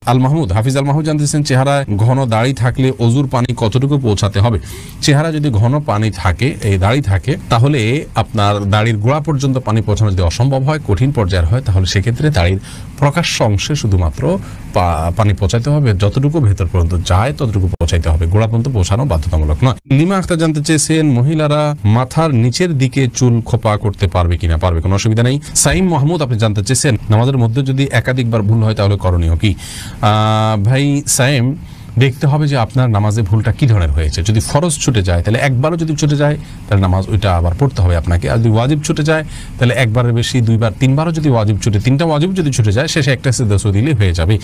আল মাহমুদ হাফিজ আল মাহমুদ জানতেছেন, চেহারায় ঘন দাড়ি থাকলে অজুর পানি কতটুকু পৌঁছাতে হবে? চেহারা যদি ঘন পানি থাকে, এই দাড়ি থাকে, তাহলে আপনার দাড়ির গোড়া পর্যন্ত পানি পৌঁছানো যদি অসম্ভব হয়, কঠিন পর্যায়ের হয়, তাহলে সেক্ষেত্রে দাড়ির প্রকাশ্য অংশে শুধুমাত্র পানি পৌঁছাতে হবে, যতটুকু ভেতর পর্যন্ত যায় ততটুকু পৌঁছাইতে হবে, গোড়া পর্যন্ত পৌঁছানো বাধ্যতামূলক নয়। লিমা আখতার জানতে চেয়েছেন, মহিলারা মাথার নিচের দিকে চুল খোপা করতে পারবে কিনা? পারবে, কোনো অসুবিধা নেই। সাইম মাহমুদ আপনি জানতে চেয়েছেন, নামাজের মধ্যে যদি একাধিকবার ভুল হয় তাহলে করণীয় কি? ভাই সাইম, দেখতে হবে যে আপনার নামাজে ভুলটা কি ধরনের হয়েছে। যদি ফরজ ছুটে যায় তাহলে একবারও যদি ছুটে যায় তাহলে নামাজ ওইটা আবার পড়তে হবে আপনাকে। আর যদি ওয়াজিব ছুটে যায় তাহলে একবারের বেশি দুইবার তিনবারও যদি ওয়াজিব ছুটে, তিনটা ওয়াজিব যদি ছুটে যায় শেষে একটা সিজদা দিলে হয়ে যাবে।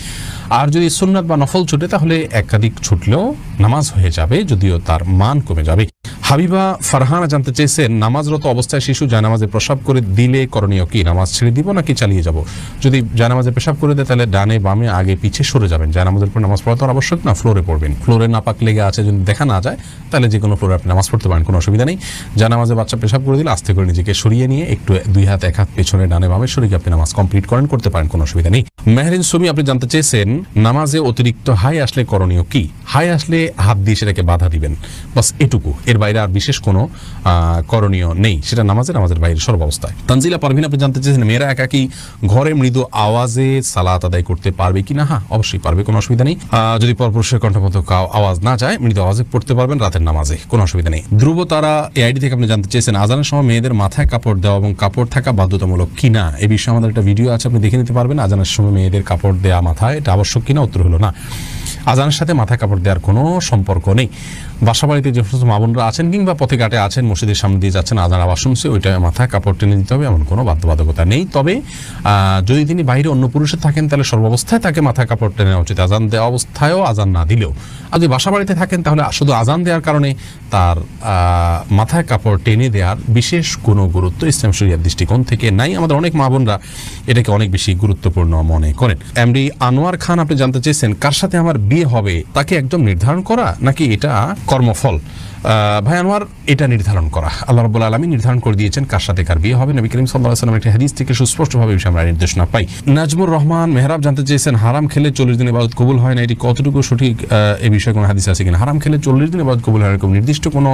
আর যদি সুন্নাত বা নফল ছুটে তাহলে একাধিক ছুটলেও নামাজ হয়ে যাবে, যদিও তার মান কমে যাবে। হাবিবা ফারহানা জানতে চেয়েছেন, নামাজরত অবস্থায় শিশু জায়নামাজে প্রসাব করে দিলে করণীয় কি? নামাজ ছেড়ে দিব নাকি চালিয়ে যাব? যদি জায়নামাজে পেশাব করে দেয় তাহলে ডানে বামে আগে পিছে সরে যাবেন। জায়নামাজের পর নামাজ পড়া তো আবশ্যক না, ফ্লোরে পড়বেন। ফ্লোরে নাপাক লেগে আছে যদি দেখা না যায় তাহলে যে কোনো ফ্লোরে আপনি নামাজ পড়তে পারেন, কোনো অসুবিধা নেই। জায়নামাজে বাচ্চা পেশাব করে দিলে আস্তে করে নিজেকে সরিয়ে নিয়ে একটু দুই হাত এক হাত পেছনে ডানে বামে সরিয়ে আপনি নামাজ কমপ্লিট করতে পারেন, কোনো অসুবিধা নেই। মেহরিন সুমি আপনি জানতে চেয়েছেন, নামাজে অতিরিক্ত হাই আসলে করণীয় কি? হাই আসলে হাত দিয়ে সেটাকে বাধা দিবেন, বাস এটুকু, এর বাইরে আর বিশেষ কোনো করণীয় নেই। সেটা নামাজের বাইরে সর্বাবস্থায়। তানজিলা পারভিন আপনি জানতে চেয়েছেন, মেয়েরা একাকি ঘরে মৃদু আওয়াজে সালাত আদায় করতে পারবে কিনা? হ্যাঁ, অবশ্যই পারবে, কোনো অসুবিধা নেই। যদি পরপুরুষের কণ্ঠমতো আওয়াজ না যায় মৃদু আওয়াজে পড়তে পারবেন রাতের নামাজে, কোনো অসুবিধা নেই। ধ্রুব তারা এআইডি থেকে আপনি জানতে চেয়েছেন, আজানের সময় মেয়েদের মাথায় কাপড় দেওয়া এবং কাপড় থাকা বাধ্যতামূলক কিনা? এই বিষয়ে আমাদের একটা ভিডিও আছে, আপনি দেখে নিতে পারবেন। আজানের সময় মেয়েদের কাপড় দেওয়া মাথায় এটা আবশ্যক কিনা? উত্তর হলো না। আজানের সাথে মাথায় কাপড় দেওয়ার কোনো সম্পর্ক নেই। বাসা বাড়িতে যে সমস্ত মা বোনরা আছেন কিংবা পথে ঘাটে আছেন, মসজিদের সামনে দিয়ে যাচ্ছেন, আজান আওয়াজ শুনছে, ওইটা মাথায় কাপড় টেনে দিতে হবে, এমন কোনো বাধ্যবাধকতা নেই। তবে যদি তিনি বাইরে অন্য পুরুষে থাকেন তাহলে সর্বাবস্থায় তাকে মাথায় কাপড় টেনে নেওয়া উচিত, আজান দেওয়া অবস্থায়ও আজান না দিলেও। আর যদি বাসা বাড়িতে থাকেন তাহলে শুধু আজান দেওয়ার কারণে তার মাথায় কাপড় টেনে দেওয়ার বিশেষ কোনো গুরুত্ব ইসলাম শরিয়ার দৃষ্টিকোণ থেকে নাই। আমাদের অনেক মা বোনরা এটাকে অনেক বেশি গুরুত্বপূর্ণ মনে করেন। এমডি আনোয়ার খান আপনি জানতে চেয়েছেন, কার সাথে আমার বিয়ে হবে তাকে একদম নির্ধারণ করা নাকি এটা কর্মফল? ভাই আনোয়ার, এটা নির্ধারণ করা, আল্লাহ রাব্বুল আলামিন নির্ধারণ করে দিয়েছেন কার সাথে কার বিয়ে হবে। নবী করিম সাল্লাল্লাহু আলাইহি ওয়াসাল্লামের একটি হাদিস থেকে সুস্পষ্টভাবে বিষয়ে আমরা নির্দেশনা পাই। নাজমুর রহমান মেহরাব জানতে চেয়েছেন, হারাম খেলে 40 দিন ইবাদত কবুল হয় না, এটি কতটুকু সঠিক? এই বিষয়ে কোনো হাদিস আছে কিনা? হারাম খেলে 40 দিন ইবাদত কবুল হয় এরকম নির্দিষ্ট কোনো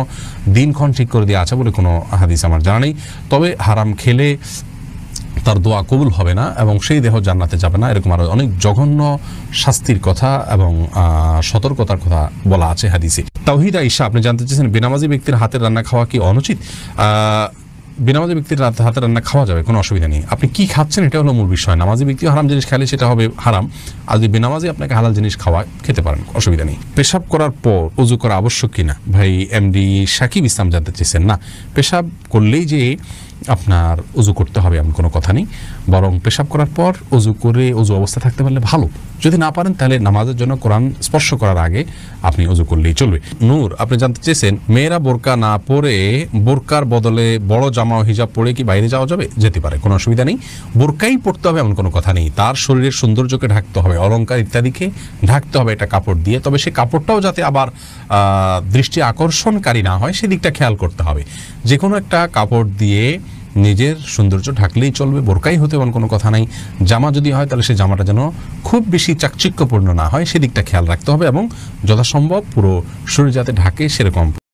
দিনক্ষণ ঠিক করে দেওয়া আছে বলে কোনো হাদিস আমার জানা নেই। তবে হারাম খেলে তার দোয়া কবুল হবে না এবং সেই দেহ জান্নাতে যাবে না, এরকম আরো অনেক জঘন্য শাস্তির কথা এবং সতর্কতার কথা বলা আছে হাদিসে। তাওহিদ আয়েশা আপনি জানতে চেয়েছেন, বেনামাজি ব্যক্তির হাতের রান্না খাওয়া কি অনুচিত? বেনামাজি ব্যক্তির হাতে রান্না খাওয়া যাবে, কোনো অসুবিধা নেই। আপনি কি খাচ্ছেন এটা হলো মূল বিষয়। নামাজি ব্যক্তি হারাম জিনিস খেলে সেটা হবে হারাম, আর যদি বেনামাজি আপনাকে হালাল জিনিস খেতে পারেন, অসুবিধা নেই। পেশাব করার পর উযু করা আবশ্যক কিনা? ভাই এমডি সাকিব ইসলাম জানতে চেয়েছেন, না, পেশাব করলেই যে আপনার উযু করতে হবে এমন কোনো কথা নেই, বরং পেশাব করার পর উযু করে উযু অবস্থা থাকতে পারলে ভালো। যদি না পারেন তাহলে নামাজের জন্য কোরআন স্পর্শ করার আগে আপনি উযু করলেই চলবে। নূর আপনি জানতে চেয়েছেন, মেয়েরা বোরকা না পরে বোরকার বদলে বড় জামা ও হিজাব পরে কি বাইরে যাওয়া যাবে? যেতে পারে, কোনো অসুবিধা নেই। বোরকাই পড়তে হবে এমন কোনো কথা নেই, তার শরীরের সৌন্দর্যকে ঢাকতে হবে, অলংকার ইত্যাদিকে ঢাকতে হবে একটা কাপড় দিয়ে। তবে সেই কাপড়টাও যাতে আবার দৃষ্টি আকর্ষণকারী না হয় সেদিকটা খেয়াল করতে হবে। যে কোনো একটা কাপড় দিয়ে নিজের সৌন্দর্য ঢাকলেই চলবে, বোরকাই হতে এমন কোনো কথা নাই। জামা যদি হয় তাহলে সেই জামাটা যেন খুব বেশি চাকচিক্যপূর্ণ না হয় সেদিকটা খেয়াল রাখতে হবে এবং যথাসম্ভব পুরো শরীর যাতে ঢাকে সেরকম